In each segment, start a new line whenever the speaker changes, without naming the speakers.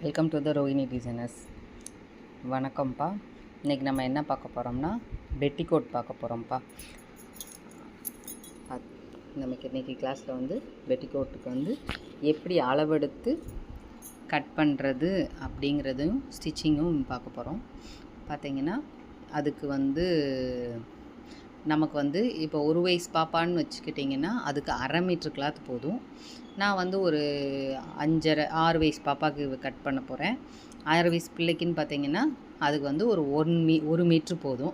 Welcome to the Rohini designers. வணக்கம்ப்பா. இன்றைக்கி நம்ம என்ன பார்க்க போகிறோம்னா பெட்டிகோட் பார்க்க போகிறோம்ப்பா. நமக்கு இன்றைக்கி கிளாஸில் பெட்டிகோட்டுக்கு எப்படி அளவெடுத்து கட் பண்ணுறது அப்படிங்கிறதும் ஸ்டிச்சிங்கும் பார்க்க போகிறோம். பார்த்திங்கன்னா அதுக்கு நமக்கு இப்போ ஒரு வயசு பாப்பான்னு வச்சுக்கிட்டிங்கன்னா அதுக்கு 1/2 மீட்ரு கிளாத் போதும். நான் ஒரு 5.5 6 வயசு பாப்பாவுக்கு கட் பண்ண போகிறேன். 6 வயசு பிள்ளைக்குன்னு பார்த்திங்கன்னா அதுக்கு ஒரு 1 மீட்ரு போதும்.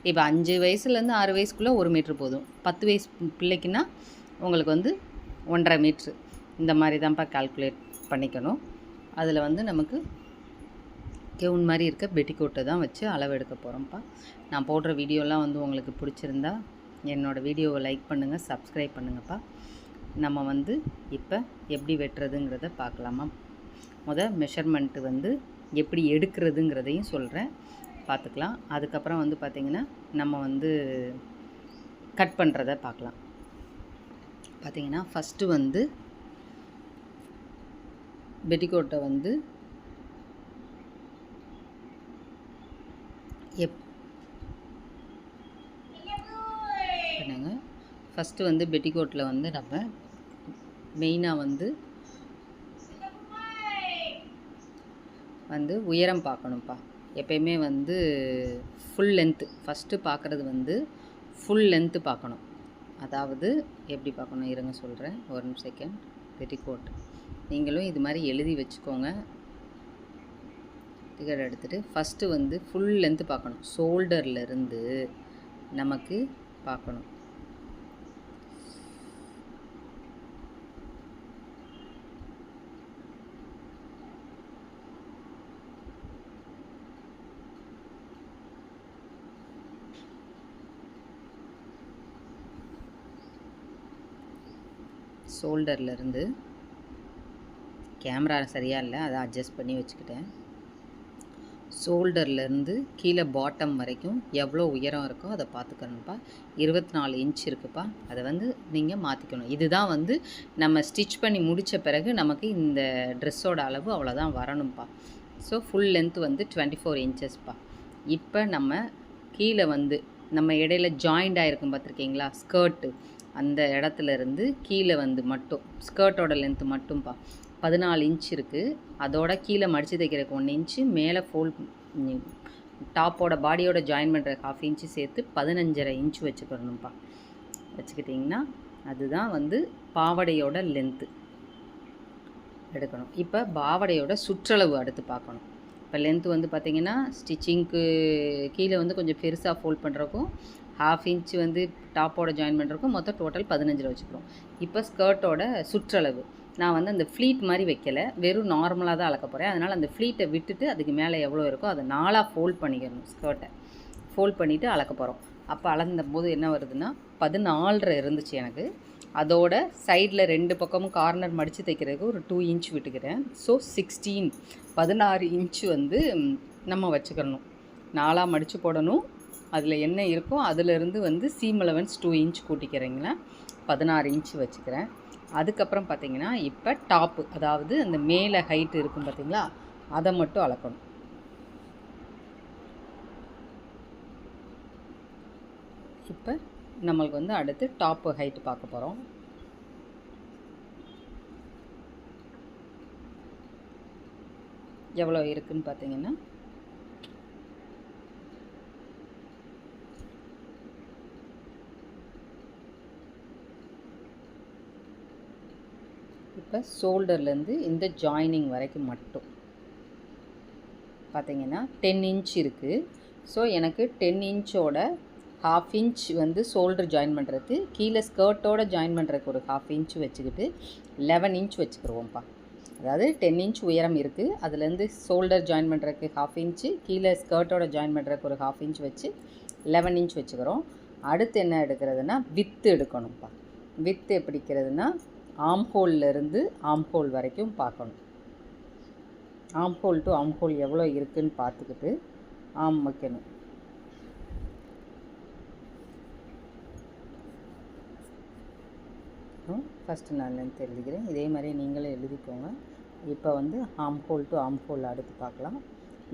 இப்போ 5 வயசுலேருந்து 6 வயசுக்குள்ளே 1 மீட்ரு போதும். 10 வயசு பிள்ளைக்குன்னா உங்களுக்கு 1.5 மீட்ரு இந்த மாதிரி தான்ப்பா கால்குலேட் பண்ணிக்கணும். அதில் நமக்கு கெவுன் மாதிரி இருக்க பெட்டிகோட்டை தான் வச்சு அளவு எடுக்க போகிறோம்ப்பா. நான் போடுற வீடியோலாம் உங்களுக்கு பிடிச்சிருந்தா என்னோடய வீடியோவை லைக் பண்ணுங்கள், சப்ஸ்கிரைப் பண்ணுங்கப்பா. நம்ம இப்போ எப்படி வெட்டுறதுங்கிறத பார்க்கலாமா. மெஷர்மெண்ட்டு எப்படி எடுக்கிறதுங்கிறதையும் சொல்கிறேன், பார்த்துக்கலாம். அதுக்கப்புறம் பார்த்திங்கன்னா நம்ம கட் பண்ணுறத பார்க்கலாம். பார்த்திங்கன்னா ஃபஸ்ட்டு பெட்டிகோட்டை பண்ணுங்க. ஃபஸ்ட்டு பெட்டிகோட்டில் நம்ம மெயினாக உயரம் பார்க்கணும்ப்பா. எப்பயுமே ஃபுல் லென்த்து ஃபஸ்ட்டு பார்க்குறது ஃபுல் லென்த்து பார்க்கணும். அதாவது எப்படி பார்க்கணும் இருங்க சொல்கிறேன், ஒரு செகண்ட். பெட்டிகோட் நீங்களும் இது மாதிரி எழுதி வச்சுக்கோங்க. டிக்கெட் எடுத்துகிட்டு ஃபஸ்ட்டு ஃபுல் லென்த்து பார்க்கணும். ஷோல்டர்லேருந்து நமக்கு பார்க்கணும். ஷோல்டர்லேருந்து கேமரா சரியாக இல்லை, அதை அட்ஜஸ்ட் பண்ணி வச்சுக்கிட்டேன். ஷோல்டர்லேருந்து கீழே பாட்டம் வரைக்கும் எவ்வளோ உயரம் இருக்கோ அதை பார்த்துக்கணும்ப்பா. 24 இன்ச் இருக்குப்பா. அதை நீங்கள் மாற்றிக்கணும். இதுதான் நம்ம ஸ்டிச் பண்ணி முடித்த பிறகு நமக்கு இந்த ட்ரெஸ்ஸோட அளவு அவ்வளோதான் வரணும்ப்பா. ஸோ ஃபுல் லென்த்து 24 இன்ச்சஸ்ப்பா. இப்போ நம்ம கீழே நம்ம இடையில ஜாயிண்ட் ஆகிருக்கும் பார்த்துருக்கீங்களா, ஸ்கர்ட்டு, அந்த இடத்துலேருந்து கீழே மட்டும் ஸ்கர்ட்டோட லென்த்து மட்டும்ப்பா 14 இன்ச் இருக்குது. அதோட கீழே மடித்து தைக்கிறதுக்கு 1 இன்ச்சு, மேலே டாப்போட பாடியோட ஜாயின் பண்ணுற 1/2 இன்ச்சு சேர்த்து 15.5 இன்ச் வச்சுக்கணும்ப்பா. வச்சுக்கிட்டிங்கன்னா அதுதான் பாவடையோட லென்த்து எடுக்கணும். இப்போ பாவடையோட சுற்றளவு அடுத்து பார்க்கணும். இப்போ லென்த்து பார்த்திங்கன்னா ஸ்டிச்சிங்க்கு கீழே கொஞ்சம் பெருசாக ஃபோல்ட் பண்ணுறக்கும் 1/2 இன்ச்சு டாப்போட ஜாயின் பண்ணுறக்கும் மொத்தம் டோட்டல் 15 வச்சுக்கிறோம். இப்போ ஸ்கர்ட்டோட சுற்றளவு நான் அந்த ஃப்ளீட் மாதிரி வைக்கலை, வெறும் நார்மலாக தான் அளக்க போகிறேன். அதனால் அந்த ஃப்ளீட்டை விட்டுட்டு அதுக்கு மேலே எவ்வளோ இருக்கோ அதை 4ஆக ஃபோல்ட் பண்ணிக்கணும். ஸ்கர்ட்டை ஃபோல்ட் பண்ணிவிட்டு அளக்க போகிறோம். அப்போ அளந்த போது என்ன வருதுன்னா 14.5 இருந்துச்சு எனக்கு. அதோட சைடில் 2 பக்கமும் கார்னர் மடித்து தைக்கிறதுக்கு ஒரு 2 இன்ச் விட்டுக்கிறேன். ஸோ 16 இன்ச்சு நம்ம வச்சுக்கணும். 4ஆக மடித்து போடணும். அதில் என்ன இருக்கோ அதிலிருந்து சீம் அலவன்ஸ் 2 இன்ச் கூட்டிக்கிறீங்களா, 16 இன்ச்சு வச்சுக்கிறேன். அதுக்கப்புறம் பார்த்திங்கன்னா இப்போ டாப்பு, அதாவது அந்த மேலே ஹைட்டு இருக்கும் பார்த்திங்களா, அதை மட்டும் அளக்கணும். இப்போ நம்மளுக்கு அடுத்து டாப்பு ஹைட்டு பார்க்க போகிறோம். எவ்வளோ இருக்குதுன்னு பார்த்திங்கன்னா இப்போ ஷோல்டர்லேருந்து இந்த ஜாயினிங் வரைக்கும் மட்டும் பார்த்திங்கன்னா 10 இன்ச் இருக்குது. ஸோ எனக்கு 10 இன்ச்சோட 1/2 இன்ச் ஷோல்டர் ஜாயின் பண்ணுறதுக்கு, கீழே ஸ்கர்ட்டோட ஜாயின் பண்ணுறதுக்கு ஒரு 1/2 இன்ச் வச்சுக்கிட்டு 11 இன்ச் வச்சுக்கிடுவோம்ப்பா. அதாவது 10 இன்ச் உயரம் இருக்குது, அதுலேருந்து ஷோல்டர் ஜாயின் பண்ணுறதுக்கு 1/2 இன்ச்சு, கீழே ஸ்கர்ட்டோட ஜாயின் பண்ணுறதுக்கு ஒரு 1/2 இன்ச் வச்சு 11 இன்ச் வச்சுக்கிறோம். அடுத்து என்ன எடுக்கிறதுனா வித்து எடுக்கணும்ப்பா. வித்து எப்படிக்கிறதுனா ஆம்ஹோல்லேருந்து ஆம்ஹோல் வரைக்கும் பார்க்கணும். ஆம்ஹோல் டு ஆம்ஹோல் எவ்வளோ இருக்குதுன்னு பார்த்துக்கிட்டு வைக்கணும். ஃபஸ்ட்டு நான் லென்த் எழுதிக்கிறேன். இதே மாதிரி நீங்களே எழுதிக்கோங்க. இப்போ வந்து ஆம் ஹோல் டு ஆம் ஹோல் அடுத்து பார்க்கலாம்.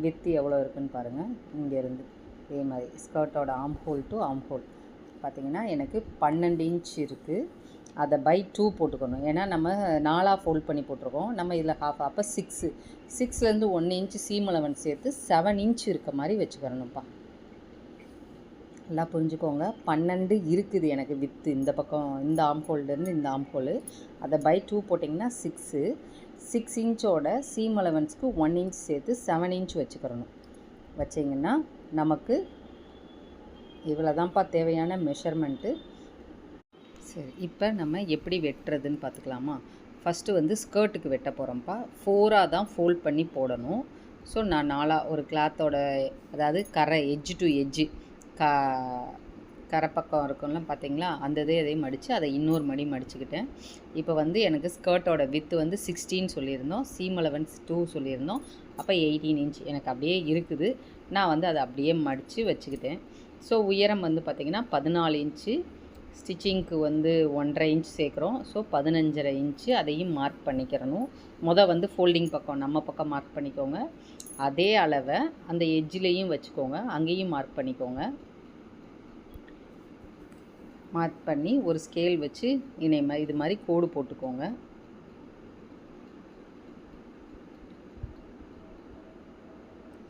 வித்து எவ்வளோ இருக்குதுன்னு பாருங்கள். இங்கேருந்து இதே மாதிரி ஸ்கர்ட்டோட ஆம் ஹோல் டு ஆம் ஹோல் பார்த்திங்கன்னா எனக்கு 12 இன்ச் இருக்குது. அதை பை 2 போட்டுக்கணும். ஏன்னா நம்ம 4 ஃபோல்ட் பண்ணி போட்டிருக்கோம். நம்ம இதில் ஹாஃப் அப்போ 6லேருந்து 1 இன்ச்சு சீம் அலவன்ஸ் சேர்த்து 7 இன்ச் இருக்க மாதிரி வச்சுக்கிறணும்ப்பா. நல்லா புரிஞ்சுக்கோங்க. 12 இருக்குது எனக்கு வித்து இந்த பக்கம், இந்த ஆம் ஹோல்டர்னு இந்த ஆம் ஹோலு. அதை பை 2 போட்டிங்கன்னா 6 இன்ச்சோட சீம் அலவன்ஸ்க்கு 1 இன்ச் சேர்த்து 7 இன்ச் வச்சுக்கிறணும். வச்சிங்கன்னா நமக்கு இவ்வளோ தான்ப்பா தேவையான மெஷர்மெண்ட்டு. சரி, இப்போ நம்ம எப்படி வெட்டுறதுன்னு பார்த்துக்கலாமா? ஃபஸ்ட்டு வந்து ஸ்கர்ட்டுக்கு வெட்ட போகிறோம்ப்பா. 4ஆக தான் ஃபோல்ட் பண்ணி போடணும். ஸோ நான் 4ஆக ஒரு கிளாத்தோட, அதாவது கரை எட்ஜு டு எட்ஜு கரை பக்கம் இருக்கும்ல பார்த்தீங்களா, அந்த இதையும் மடித்து அதை இன்னொரு மடி மடிச்சுக்கிட்டேன். இப்போ வந்து எனக்கு ஸ்கர்ட்டோட வித்து வந்து 16 சொல்லியிருந்தோம், சீம் அலவன்ஸ் 2 சொல்லியிருந்தோம். அப்போ 18 இன்ச் எனக்கு அப்படியே இருக்குது. நான் வந்து அதை அப்படியே மடித்து வச்சுக்கிட்டேன். ஸோ உயரம் வந்து பார்த்திங்கன்னா 14 இன்ச்சு. ஸ்டிச்சிங்க்கு வந்து 1.5 இன்ச் சேர்க்குறோம். ஸோ 15.5 இன்ச்சு அதையும் மார்க் பண்ணிக்கிறணும். வந்து ஃபோல்டிங் பக்கம் நம்ம பக்கம் மார்க் பண்ணிக்கோங்க. அதே அளவை அந்த எட்ஜிலையும் வச்சுக்கோங்க, அங்கேயும் மார்க் பண்ணிக்கோங்க. மார்க் பண்ணி ஒரு ஸ்கேல் வச்சு இது மாதிரி கோடு போட்டுக்கோங்க.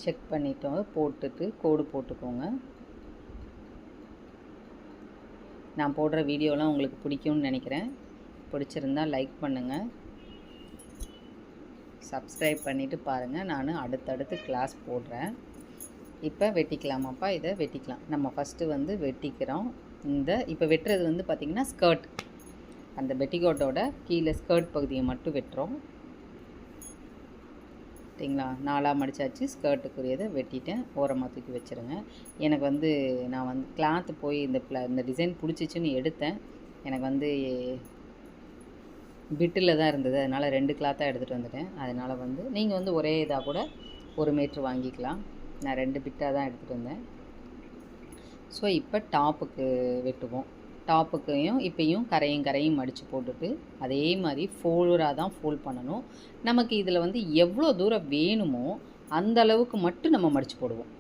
செக் பண்ணிட்டோம், போட்டுட்டு கோடு போட்டுக்கோங்க. நான் போடுற வீடியோலாம் உங்களுக்கு பிடிக்கும்னு நினைக்கிறேன். பிடிச்சிருந்தா லைக் பண்ணுங்கள், சப்ஸ்கிரைப் பண்ணிவிட்டு பாருங்கள். நான் அடுத்தடுத்து கிளாஸ் போடுறேன். இப்போ வெட்டிக்கலாமாப்பா? இதை வெட்டிக்கலாம். நம்ம ஃபஸ்ட்டு வந்து வெட்டிக்கிறோம். இப்போ வெட்டுறது வந்து பார்த்திங்கன்னா ஸ்கர்ட், அந்த பெட்டிகோட்டோட கீழே ஸ்கர்ட் பகுதியை மட்டும் வெட்டுறோம். சரிங்களா? 4ஆக மடித்தாச்சு. ஸ்கர்ட்டுக்குரியதை வெட்டிட்டேன், ஓரமாக தூக்கி வச்சுருங்க. எனக்கு வந்து நான் வந்து கிளாத்து போய் இந்த டிசைன் பிடிச்சிச்சின்னு எடுத்தேன். எனக்கு வந்து பிட்டில் தான் இருந்தது, அதனால் 2 கிளாத்தாக எடுத்துகிட்டு வந்துட்டேன். அதனால் வந்து நீங்கள் வந்து ஒரே இதாக கூட 1 மீட்ரு வாங்கிக்கலாம். நான் 2 பிட்டாக தான் எடுத்துகிட்டு வந்தேன். ஸோ இப்போ டாப்புக்கு வெட்டுவோம். டாப்புக்கையும் இப்பையும் கரையும் மடித்து போட்டுட்டு அதே மாதிரி 4ஆக தான் ஃபோல்ட் பண்ணணும். நமக்கு இதில் வந்து எவ்வளோ தூரம் வேணுமோ அந்த அளவுக்கு மட்டும் நம்ம மடித்து போடுவோம்.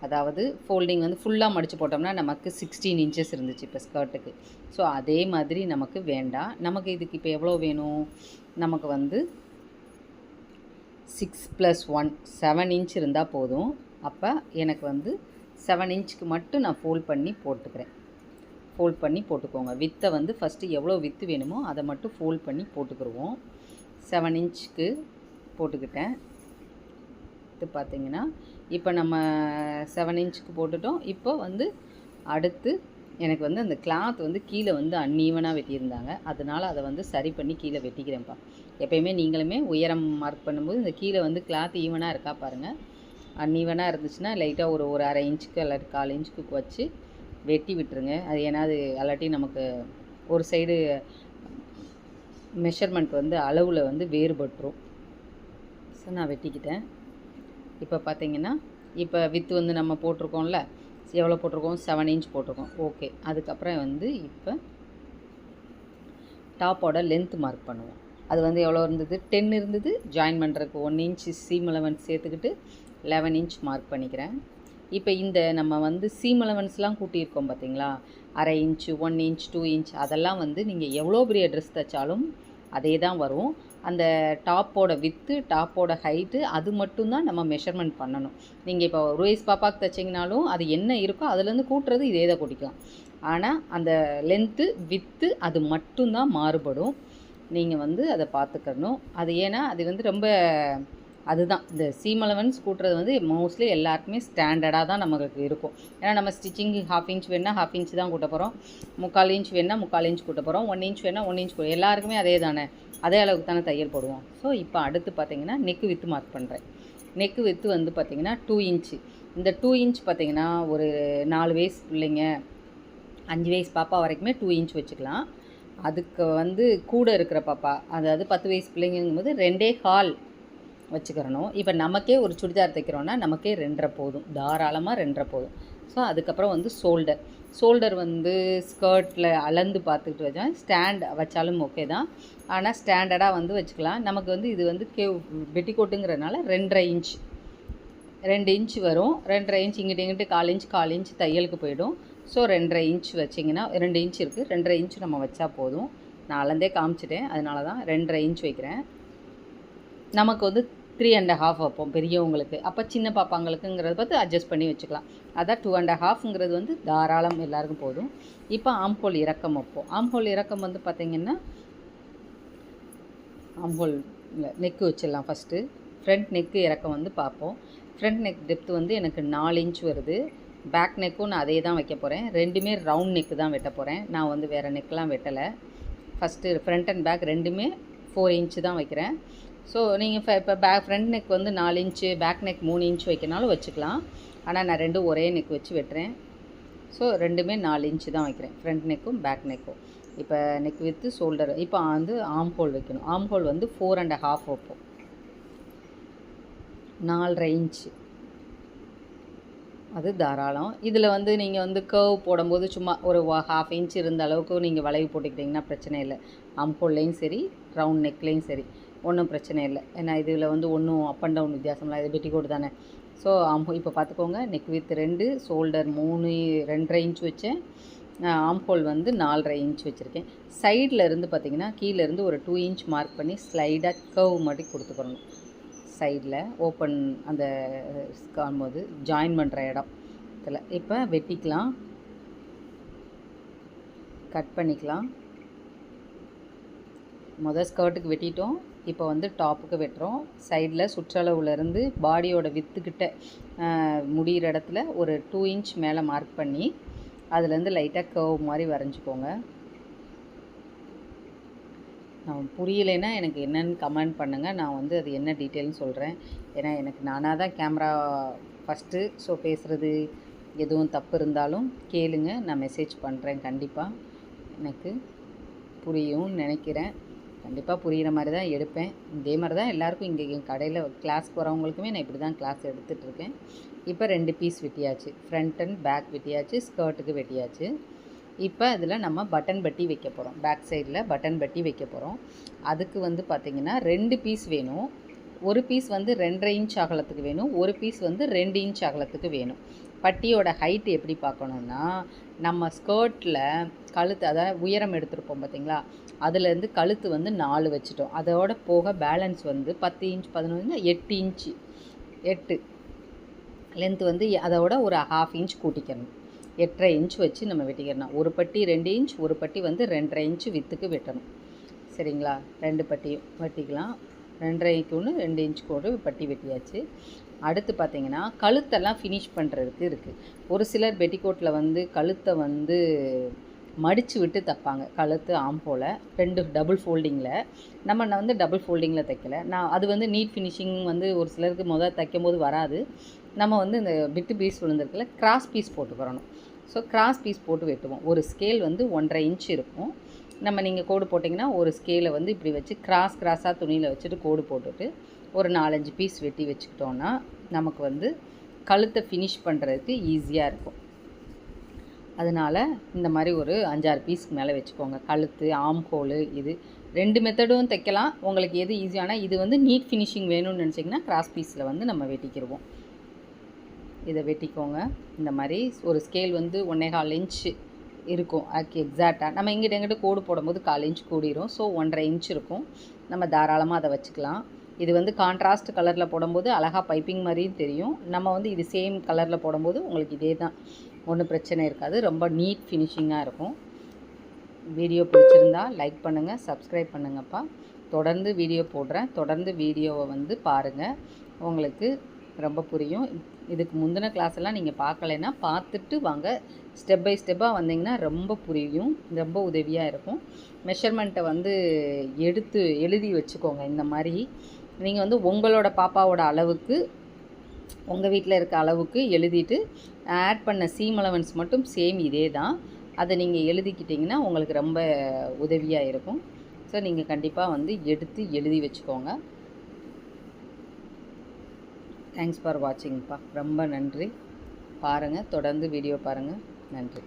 அதாவது ஃபோல்டிங் வந்து ஃபுல்லாக மடித்து போட்டோம்னா நமக்கு 16 இன்ச்சஸ் இருந்துச்சு இப்போ ஸ்கர்ட்டுக்கு. ஸோ அதே மாதிரி நமக்கு வேண்டாம். நமக்கு இதுக்கு இப்போ எவ்வளோ வேணும்? நமக்கு வந்து 6 + 1 7 இன்ச் இருந்தால் போதும். அப்போ எனக்கு வந்து 7 இன்ச்சுக்கு மட்டும் நான் ஃபோல்ட் பண்ணி போட்டுக்கிறேன். ஃபோல்ட் பண்ணி போட்டுக்கோங்க. வித்தை வந்து ஃபஸ்ட்டு எவ்வளோ வித்து வேணுமோ அதை மட்டும் ஃபோல்ட் பண்ணி போட்டுக்கிடுவோம். 7 இன்ச்சுக்கு போட்டுக்கிட்டேன். இது பார்த்திங்கன்னா இப்போ நம்ம 7 இன்ச்சுக்கு போட்டுட்டோம். இப்போ வந்து அடுத்து எனக்கு வந்து அந்த கிளாத் வந்து கீழே வந்து அன்ஈவனாக வெட்டியிருந்தாங்க, அதனால் அதை வந்து சரி பண்ணி கீழே வெட்டிக்கிறேன்ப்பா. எப்போயுமே நீங்களுமே உயரம் மார்க் பண்ணும்போது இந்த கீழே வந்து கிளாத் ஈவனாக இருக்கா பாருங்கள். அன்ஈவனாக இருந்துச்சுன்னா லைட்டாக ஒரு 1/2 இன்ச்சுக்கு இல்லாட்டி 1/4 இன்ச்சுக்கு வச்சு வெட்டி விட்டுருங்க. அது ஏன்னா அது அல்லாட்டி நமக்கு ஒரு சைடு மெஷர்மெண்ட் வந்து அளவில் வந்து வேறுபட்டுரும். ஸோ நான் வெட்டிக்கிட்டேன். இப்போ பார்த்திங்கன்னா இப்போ வித்து வந்து நம்ம போட்டிருக்கோம்ல, எவ்வளோ போட்டிருக்கோம்? 7 இன்ச் போட்டிருக்கோம். ஓகே. அதுக்கப்புறம் வந்து இப்போ டாப்போட லென்த் மார்க் பண்ணுவோம். அது வந்து எவ்வளோ இருந்தது? 10 இருந்தது. ஜாயின் பண்ணுறதுக்கு 1 இன்ச் சீம் அலவன்ஸ் சேர்த்துக்கிட்டு 11 இன்ச் மார்க் பண்ணிக்கிறேன். இப்போ இந்த நம்ம வந்து சீம் அலவன்ஸ்லாம் கூட்டியிருக்கோம் பார்த்திங்களா, 1/2 இன்ச்சு, 1 இன்ச், 2 இன்ச், அதெல்லாம் வந்து நீங்கள் எவ்வளோ பெரிய ட்ரெஸ் தைச்சாலும் அதே தான் வரும். அந்த டாப்போட வித்து, டாப்போட ஹைட்டு, அது மட்டும்தான் நம்ம மெஷர்மெண்ட் பண்ணணும். நீங்கள் இப்போ ஒரு வயசு பாப்பாவுக்கு தைச்சிங்கனாலும் அது என்ன இருக்கோ அதுலேருந்து கூட்டுறது இதே தான் கூட்டிக்கலாம். ஆனால் அந்த லென்த்து, வித்து அது மட்டும்தான் மாறுபடும். நீங்கள் வந்து அதை பார்த்துக்கணும். அது ஏன்னா அது வந்து ரொம்ப அதுதான் இந்த சீம் அலவன்ஸ் கூட்டுறது வந்து மோஸ்ட்லி எல்லாருக்குமே ஸ்டாண்டர்டாக தான் நமக்கு இருக்கும். ஏன்னா நம்ம ஸ்டிச்சிங் 1/2 இன்ச் வேணால் 1/2 இன்ச் தான் கூட்ட போகிறோம், 3/4 இன்ச் வேணால் 3/4 இன்ச் கூட்ட போகிறோம், 1 இன்ச் வேணால் 1 இன்ச் எல்லாருக்குமே அதே தானே, அதே அளவுக்கு தானே தையல் போடுவோம். ஸோ இப்போ அடுத்து பார்த்திங்கன்னா நெக்கு வித்து மார்க் பண்ணுறேன். நெக்கு வித்து வந்து பார்த்திங்கன்னா 2 இன்ச்சு. இந்த 2 இன்ச் பார்த்திங்கன்னா ஒரு 4 வயசு பிள்ளைங்க, 5 வயசு பாப்பா வரைக்குமே 2 இன்ச் வச்சுக்கலாம். அதுக்கு வந்து கூட இருக்கிற பாப்பா, அதாவது 10 வயசு பிள்ளைங்கும்போது 2.25 வச்சுக்கிறணும். இப்போ நமக்கே ஒரு சுடிதார் தைக்கிறோன்னா நமக்கே 2.5 போதும், தாராளமாக 2.5 போதும். ஸோ அதுக்கப்புறம் வந்து ஷோல்டர் வந்து ஸ்கர்ட்டில் அளந்து பார்த்துக்கிட்டு வச்சேன். ஸ்டாண்ட் வச்சாலும் ஓகே தான், ஆனால் ஸ்டாண்டர்டாக வந்து வச்சுக்கலாம். நமக்கு வந்து இது வந்து பெட்டிக்கோட்டுங்கிறதுனால 2.5 இன்ச் 2 இன்ச் வரும். 2.5 இன்ச் இங்கிட்டு 4 இன்ச் தையலுக்கு போயிடும். ஸோ 2.5 இன்ச் வச்சிங்கன்னா 2 இன்ச் இருக்குது, 2.5 இன்ச் நம்ம வச்சா போதும். நான் அளந்தே காமிச்சிட்டேன், அதனால தான் 2.5 இன்ச் வைக்கிறேன். நமக்கு வந்து 3.5 வைப்போம் பெரியவங்களுக்கு. அப்போ சின்ன பாப்பாங்களுக்குங்கிறத பார்த்து அட்ஜஸ்ட் பண்ணி வச்சுக்கலாம். அதான் 2.5ங்கிறது வந்து தாராளம் எல்லாருக்கும் போதும். இப்போ ஆம்ஹோல் இறக்கம் வைப்போம். ஆம்ஹோல் இறக்கம் வந்து பார்த்திங்கன்னா ஆம்ஹோல் நெக்கு வச்சிடலாம். ஃபஸ்ட்டு ஃப்ரண்ட் நெக்கு இறக்கம் வந்து பார்ப்போம். ஃப்ரண்ட் நெக் டெப்த்து வந்து எனக்கு 4 இன்ச் வருது. பேக் நெக்கும் நான் அதே தான் வைக்க போகிறேன். ரெண்டுமே ரவுண்ட் நெக்கு தான் வெட்ட போகிறேன். நான் வந்து வேறு நெக்லாம் வெட்டலை. ஃபஸ்ட்டு ஃப்ரண்ட் அண்ட் பேக் ரெண்டுமே 4 இன்ச்சு தான் வைக்கிறேன். ஸோ நீங்கள் இப்போ ஃப்ரண்ட் நெக் வந்து 4 இன்ச்சு, பேக் நெக் 3 இன்ச் வைக்கனாலும் வச்சுக்கலாம். ஆனால் நான் ரெண்டும் ஒரே நெக் வச்சு வெட்டுறேன். ஸோ ரெண்டுமே 4 இன்ச்சு தான் வைக்கிறேன், ஃப்ரண்ட் நெக்கும் பேக் நெக்கும். இப்போ நெக் வித்து ஷோல்டர். இப்போ வந்து ஆம் ஹோல் வைக்கணும். ஆம் ஹோல் வந்து 4.5 வைப்போம். 4.5 இன்ச்சு அது தாராளம். இதில் வந்து நீங்கள் வந்து கர்வ் போடும்போது சும்மா ஒரு 1/2 இன்ச் இருந்த அளவுக்கு நீங்கள் வளைவு போட்டுக்கிட்டிங்கன்னா பிரச்சனை இல்லை. ஆம் ஹோல்லையும் சரி, ரவுண்ட் நெக்லேயும் சரி, ஒன்றும் பிரச்சனை இல்லை. ஏன்னா இதில் வந்து ஒன்றும் அப் அண்ட் டவுன் வித்தியாசம்லாம், இது பெட்டிக்கோட் தானே. ஸோ இப்போ பார்த்துக்கோங்க, நெக் வித் 2, ஷோல்டர் 3, 2.5 இன்ச் வச்சேன். ஆம் ஹோல் வந்து 4.5 இன்ச் வச்சுருக்கேன். சைடில் இருந்து பார்த்திங்கன்னா கீழேருந்து ஒரு 2 இன்ச் மார்க் பண்ணி ஸ்லைடாக கர்வ் மாதிரி கொடுத்துக்கிறணும். சைடில் ஓப்பன் அந்த காணும்போது ஜாயின் பண்ணுற இடம் இதில். இப்போ வெட்டிக்கலாம், கட் பண்ணிக்கலாம். ஸ்கர்ட்டுக்கு வெட்டிட்டோம். இப்போ வந்து டாப்புக்கு வெட்டுறோம். சைடில் சுற்றளவுலேருந்து பாடியோட வித்துக்கிட்ட முடிகிற இடத்துல ஒரு 2 இன்ச் மேலே மார்க் பண்ணி அதுலேருந்து லைட்டாக கர்வ் மாதிரி வரைஞ்சிக்கோங்க. நான் புரியலைன்னா எனக்கு என்னென்னு கமெண்ட் பண்ணுங்கள். நான் வந்து அது என்ன டீட்டெயில்னு சொல்கிறேன். ஏன்னா எனக்கு நானாக தான் கேமரா ஃபஸ்ட்டு. ஸோ பேசுகிறது எதுவும் தப்பு இருந்தாலும் கேளுங்க, நான் மெசேஜ் பண்ணுறேன். கண்டிப்பாக எனக்கு புரியும்னு நினைக்கிறேன். கண்டிப்பாக புரிகிற மாதிரி தான் எடுப்பேன். இதே மாதிரி தான் எல்லாேருக்கும் இங்கே என் கடையில் கிளாஸ்க்கு வரவங்களுக்குமே நான் இப்படி தான் கிளாஸ் எடுத்துகிட்ருக்கேன். இப்போ 2 பீஸ் வெட்டியாச்சு, ஃப்ரண்ட் அண்ட் பேக் வெட்டியாச்சு, ஸ்கர்ட்டுக்கு வெட்டியாச்சு. இப்போ இதில் நம்ம பட்டன் பட்டி வைக்க போகிறோம். பேக் சைடில் பட்டன் பட்டி வைக்க போகிறோம். அதுக்கு வந்து பார்த்திங்கன்னா 2 பீஸ் வேணும். ஒரு பீஸ் வந்து 2.5 இன்ச் அகலத்துக்கு வேணும், ஒரு பீஸ் வந்து 2 இன்ச் அகலத்துக்கு வேணும். பட்டியோட ஹைட் எப்படி பார்க்கணுன்னா, நம்ம ஸ்கர்ட்டில் கழுத்து, அதாவது உயரம் எடுத்துருப்போம் பார்த்திங்களா, அதுலேருந்து கழுத்து வந்து 4 வச்சுட்டோம். அதோட போக பேலன்ஸ் வந்து 10 இன்ச் 11 8 இன்ச்சு 8 லென்த்து வந்து அதோட ஒரு 1/2 இன்ச் கூட்டிக்கணும். 8.5 இன்ச் வச்சு நம்ம வெட்டிக்கிறணும். ஒரு பட்டி 2 இன்ச், ஒரு பட்டி வந்து 2.5 இன்ச்சு வித்துக்கு வெட்டணும். சரிங்களா? 2 பட்டியும் வெட்டிக்கலாம். 2.5க்கு 1, 2 இன்ச்சுக்கு ஒரு பட்டி வெட்டியாச்சு. அடுத்து பார்த்திங்கன்னா கழுத்தெல்லாம் ஃபினிஷ் பண்ணுறதுக்கு இருக்குது. ஒரு சிலர் பெட்டிக்கோட்டில் வந்து கழுத்தை வந்து மடித்து விட்டு தைப்பாங்க. கழுத்து ஆம்போல் 2 டபுள் ஃபோல்டிங்கில். நம்ம வந்து டபுள் ஃபோல்டிங்கில் தைக்கலை. நான் அது வந்து நீட் ஃபினிஷிங் வந்து ஒரு சிலருக்கு தைக்கும் போது வராது. நம்ம வந்து இந்த பிட்டு பீஸ் விழுந்திருக்குல, கிராஸ் பீஸ் போட்டுக்கிறணும். ஸோ கிராஸ் பீஸ் போட்டு வெட்டுவோம். ஒரு ஸ்கேல் வந்து 1.5 இன்ச் இருக்கும். நீங்கள் கோடு போட்டிங்கன்னா ஒரு ஸ்கேலை வந்து இப்படி வச்சு கிராஸாக துணியில் வச்சுட்டு கோடு போட்டுட்டு ஒரு 4-5 பீஸ் வெட்டி வச்சுக்கிட்டோன்னா நமக்கு வந்து கழுத்தை ஃபினிஷ் பண்ணுறதுக்கு ஈஸியாக இருக்கும். அதனால் இந்த மாதிரி ஒரு 5-6 பீஸ்க்கு மேலே வச்சுக்கோங்க. கழுத்து, ஆம் ஹோலு, இது 2 மெத்தடும் தைக்கலாம். உங்களுக்கு எது ஈஸியான, இது வந்து நீட் ஃபினிஷிங் வேணும்னு நினச்சிங்கன்னா கிராஸ் பீஸில் வந்து நம்ம வெட்டிக்கிடுவோம். இதை வெட்டிக்கோங்க. இந்த மாதிரி ஒரு ஸ்கேல் வந்து 1.25 இன்ச் இருக்கும். எக்ஸாக்டாக நம்ம எங்கிட்ட கோடு போடும்போது 1/4 இன்ச் கூடிரும். ஸோ 1.5 இன்ச் இருக்கும். நம்ம தாராளமாக அதை வச்சுக்கலாம். இது வந்து கான்ட்ராஸ்ட் கலரில் போடும்போது அழகாக பைப்பிங் மாதிரியும் தெரியும். நம்ம வந்து இது சேம் கலரில் போடும்போது உங்களுக்கு இதே தான், ஒன்றும் பிரச்சனை இருக்காது. ரொம்ப நீட் ஃபினிஷிங்காக இருக்கும். வீடியோ பிடிச்சிருந்தா லைக் பண்ணுங்கள், சப்ஸ்கிரைப் பண்ணுங்கப்பா. தொடர்ந்து வீடியோ போடுறேன். தொடர்ந்து வீடியோவை வந்து பாருங்கள், உங்களுக்கு ரொம்ப புரியும். இதுக்கு முந்தின கிளாஸ் எல்லாம் நீங்கள் பார்க்கலைன்னா பார்த்துட்டு வாங்க. ஸ்டெப் பை ஸ்டெப்பாக வந்தீங்கன்னா ரொம்ப புரியும், ரொம்ப உதவியாக இருக்கும். மெஷர்மெண்ட்டை வந்து எழுதி வச்சுக்கோங்க. இந்த மாதிரி நீங்கள் வந்து உங்களோட பாப்பாவோட அளவுக்கு, உங்கள் வீட்டில் இருக்க அளவுக்கு எழுதிட்டு ஆட் பண்ண சீம் அலவன்ஸ் மட்டும் சேம் இதே தான். அதை நீங்கள் எழுதிக்கிட்டிங்கன்னா உங்களுக்கு ரொம்ப உதவியாக இருக்கும். ஸோ நீங்கள் கண்டிப்பாக வந்து எழுதி வச்சுக்கோங்க. தேங்க்ஸ் ஃபார் வாட்சிங்ப்பா. ரொம்ப நன்றி. பாருங்கள், தொடர்ந்து வீடியோ பாருங்கள். நன்றி.